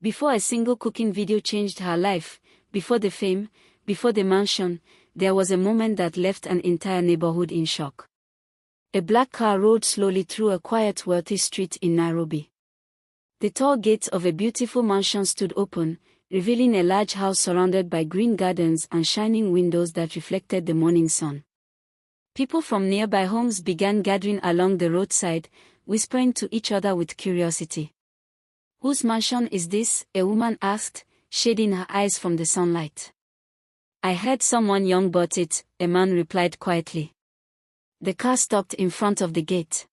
Before a single cooking video changed her life, before the fame, before the mansion, there was a moment that left an entire neighborhood in shock. A black car rolled slowly through a quiet, wealthy street in Nairobi. The tall gates of a beautiful mansion stood open, revealing a large house surrounded by green gardens and shining windows that reflected the morning sun. People from nearby homes began gathering along the roadside, whispering to each other with curiosity. "Whose mansion is this?" a woman asked, shading her eyes from the sunlight. "I heard someone young bought it," a man replied quietly. The car stopped in front of the gate.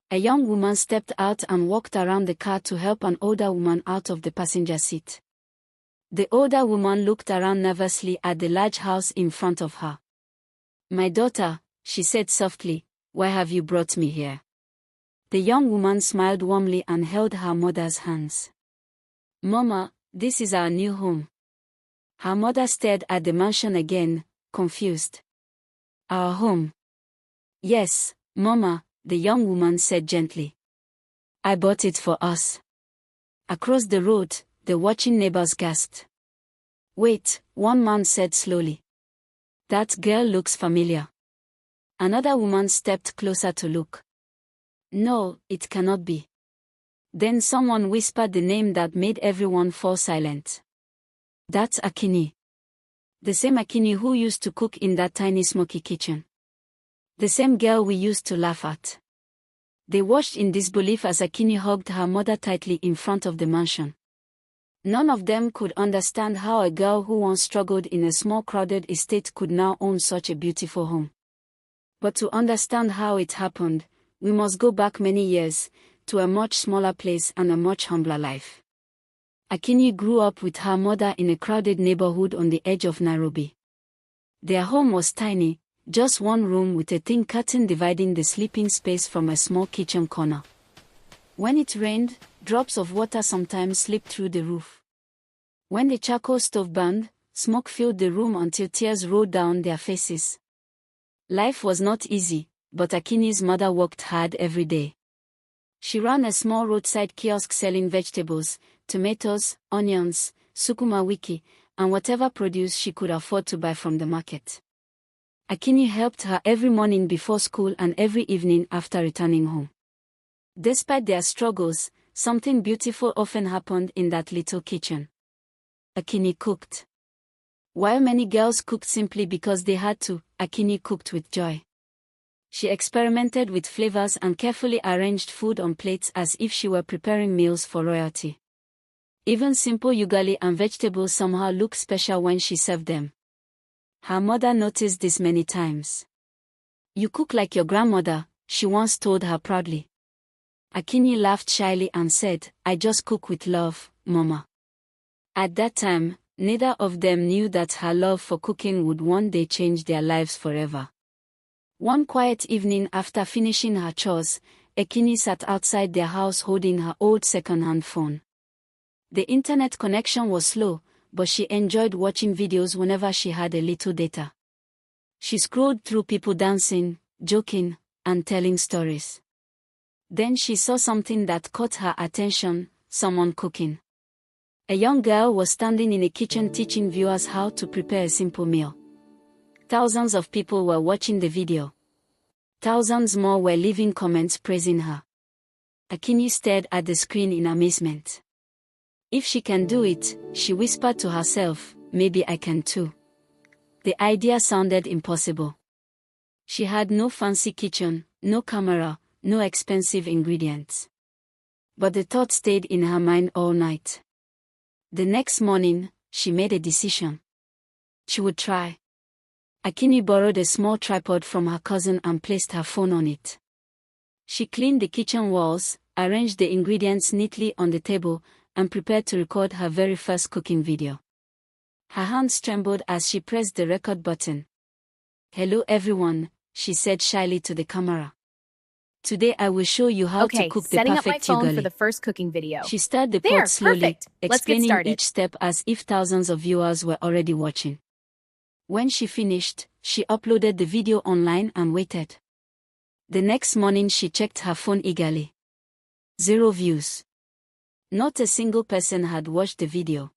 A young woman stepped out and walked around the car to help an older woman out of the passenger seat. The older woman looked around nervously at the large house in front of her. "My daughter," she said softly, "why have you brought me here?" The young woman smiled warmly and held her mother's hands. "Mama, this is our new home." Her mother stared at the mansion again, confused. "Our home?" "Yes, Mama," the young woman said gently. "I bought it for us." Across the road, the watching neighbors gasped. "Wait," one man said slowly. "That girl looks familiar." Another woman stepped closer to look. "No, it cannot be." Then someone whispered the name that made everyone fall silent. "That's Akinyi. The same Akinyi who used to cook in that tiny smoky kitchen. The same girl we used to laugh at." They watched in disbelief as Akinyi hugged her mother tightly in front of the mansion. None of them could understand how a girl who once struggled in a small crowded estate could now own such a beautiful home. But to understand how it happened, we must go back many years, to a much smaller place and a much humbler life. Akinyi grew up with her mother in a crowded neighborhood on the edge of Nairobi. Their home was tiny, just one room with a thin curtain dividing the sleeping space from a small kitchen corner. When it rained, drops of water sometimes slipped through the roof. When the charcoal stove burned, smoke filled the room until tears rolled down their faces. Life was not easy, but Akinyi's mother worked hard every day. She ran a small roadside kiosk selling vegetables, tomatoes, onions, sukuma wiki, and whatever produce she could afford to buy from the market. Akinyi helped her every morning before school and every evening after returning home. Despite their struggles, something beautiful often happened in that little kitchen. Akinyi cooked. While many girls cooked simply because they had to, Akinyi cooked with joy. She experimented with flavors and carefully arranged food on plates as if she were preparing meals for royalty. Even simple ugali and vegetables somehow looked special when she served them. Her mother noticed this many times. "You cook like your grandmother," she once told her proudly. Akinyi laughed shyly and said, "I just cook with love, Mama." At that time, neither of them knew that her love for cooking would one day change their lives forever. One quiet evening after finishing her chores, Akinyi sat outside their house holding her old second-hand phone. The internet connection was slow, but she enjoyed watching videos whenever she had a little data. She scrolled through people dancing, joking, and telling stories. Then she saw something that caught her attention, someone cooking. A young girl was standing in a kitchen teaching viewers how to prepare a simple meal. Thousands of people were watching the video. Thousands more were leaving comments praising her. Akinyi stared at the screen in amazement. "If she can do it," she whispered to herself, "maybe I can too." The idea sounded impossible. She had no fancy kitchen, no camera, no expensive ingredients. But the thought stayed in her mind all night. The next morning, she made a decision. She would try. Akinyi borrowed a small tripod from her cousin and placed her phone on it. She cleaned the kitchen walls, arranged the ingredients neatly on the table, and prepared to record her very first cooking video. Her hands trembled as she pressed the record button. "Hello everyone," she said shyly to the camera. "Today I will show you how to cook the setting up my perfect phone ugali." for the first cooking video. She stirred the There, pot slowly, perfect. Let's get explaining started. each step as if thousands of viewers were already watching. When she finished, she uploaded the video online and waited. The next morning she checked her phone eagerly. 0 views. Not a single person had watched the video.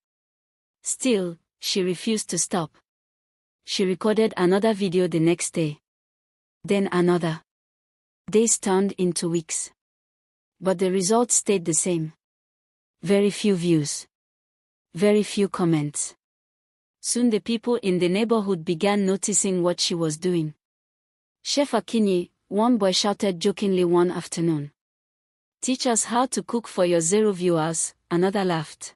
Still, she refused to stop. She recorded another video the next day. Then another. Days turned into weeks. But the results stayed the same. Very few views. Very few comments. Soon the people in the neighborhood began noticing what she was doing. "Chef Akinyi," one boy shouted jokingly one afternoon. "Teach us how to cook for your 0 viewers," another laughed.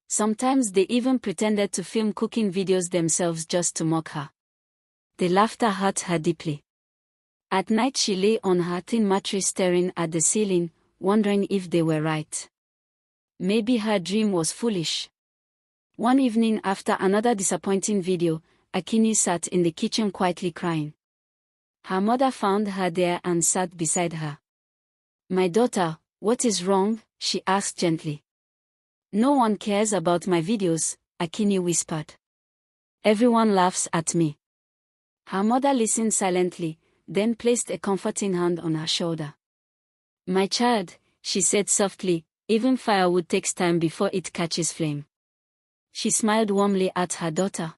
Sometimes they even pretended to film cooking videos themselves just to mock her. The laughter hurt her deeply. At night she lay on her thin mattress staring at the ceiling, wondering if they were right. Maybe her dream was foolish. One evening after another disappointing video, Akinyi sat in the kitchen quietly crying. Her mother found her there and sat beside her. "My daughter, what is wrong?" she asked gently. "No one cares about my videos," Akinyi whispered. "Everyone laughs at me." Her mother listened silently, then placed a comforting hand on her shoulder. "My child," she said softly, "even firewood takes time before it catches flame." She smiled warmly at her daughter.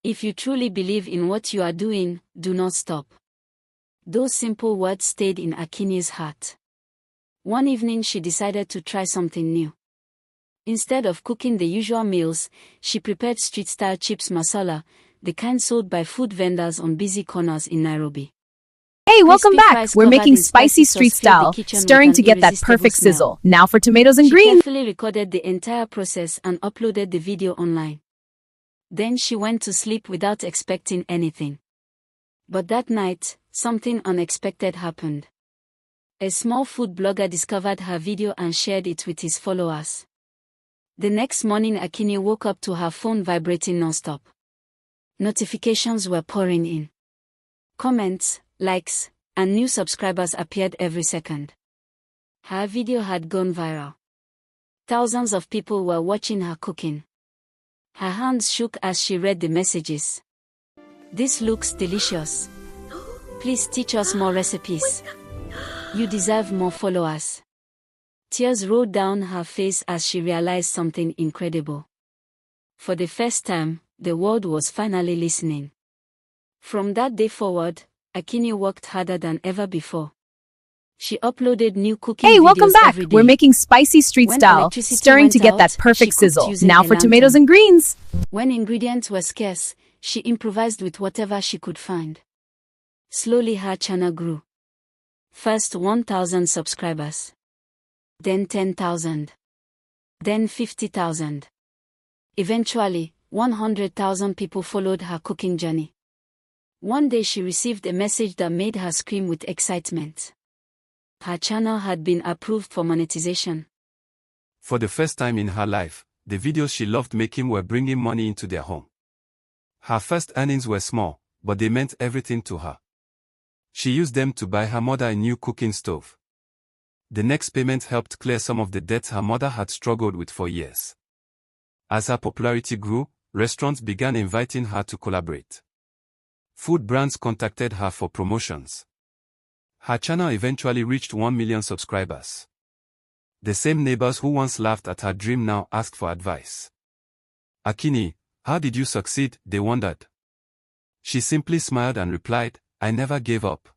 "If you truly believe in what you are doing, do not stop." Those simple words stayed in Akinyi's heart. One evening she decided to try something new. Instead of cooking the usual meals, she prepared street-style chips masala, the kind sold by food vendors on busy corners in Nairobi. Hey, welcome back! We're making spicy street style, stirring to get that perfect sizzle. Now for tomatoes and greens. She carefully recorded the entire process and uploaded the video online. Then she went to sleep without expecting anything. But that night, something unexpected happened. A small food blogger discovered her video and shared it with his followers. The next morning Akinyi woke up to her phone vibrating non-stop. Notifications were pouring in. Comments, likes, and new subscribers appeared every second. Her video had gone viral. Thousands of people were watching her cooking. Her hands shook as she read the messages. "This looks delicious. Please teach us more recipes. You deserve more followers." Tears rolled down her face as she realized something incredible. For the first time, the world was finally listening. From that day forward, Akinyi worked harder than ever before. She uploaded new cooking videos Hey, welcome back! every day. We're making spicy street style, stirring to get that perfect sizzle. Now for tomatoes and greens. When ingredients were scarce, she improvised with whatever she could find. Slowly her channel grew. First 1,000 subscribers. Then 10,000. Then 50,000. Eventually, 100,000 people followed her cooking journey. One day she received a message that made her scream with excitement. Her channel had been approved for monetization. For the first time in her life, the videos she loved making were bringing money into their home. Her first earnings were small, but they meant everything to her. She used them to buy her mother a new cooking stove. The next payment helped clear some of the debts her mother had struggled with for years. As her popularity grew, restaurants began inviting her to collaborate. Food brands contacted her for promotions. Her channel eventually reached 1 million subscribers. The same neighbors who once laughed at her dream now asked for advice. "Akinyi, how did you succeed?" they wondered. She simply smiled and replied, "I never gave up."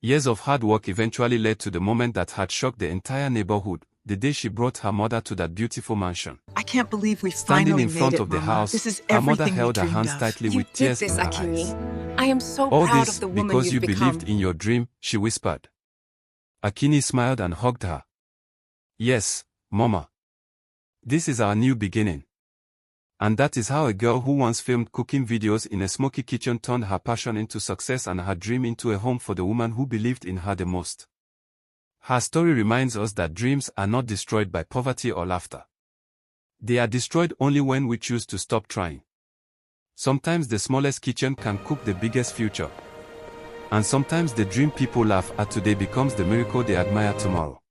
Years of hard work eventually led to the moment that had shocked the entire neighborhood, the day she brought her mother to that beautiful mansion. "I can't believe we Standing finally in front made it, of the Mama. house, This is her mother everything held we her dreamed hands of. tightly You with did tears this, in her Akinyi. eyes. I am so "All proud this of the woman because you you've become." believed in your dream," she whispered. Akinyi smiled and hugged her. "Yes, Mama. This is our new beginning." And that is how a girl who once filmed cooking videos in a smoky kitchen turned her passion into success and her dream into a home for the woman who believed in her the most. Her story reminds us that dreams are not destroyed by poverty or laughter. They are destroyed only when we choose to stop trying. Sometimes the smallest kitchen can cook the biggest future. And sometimes the dream people laugh at today becomes the miracle they admire tomorrow.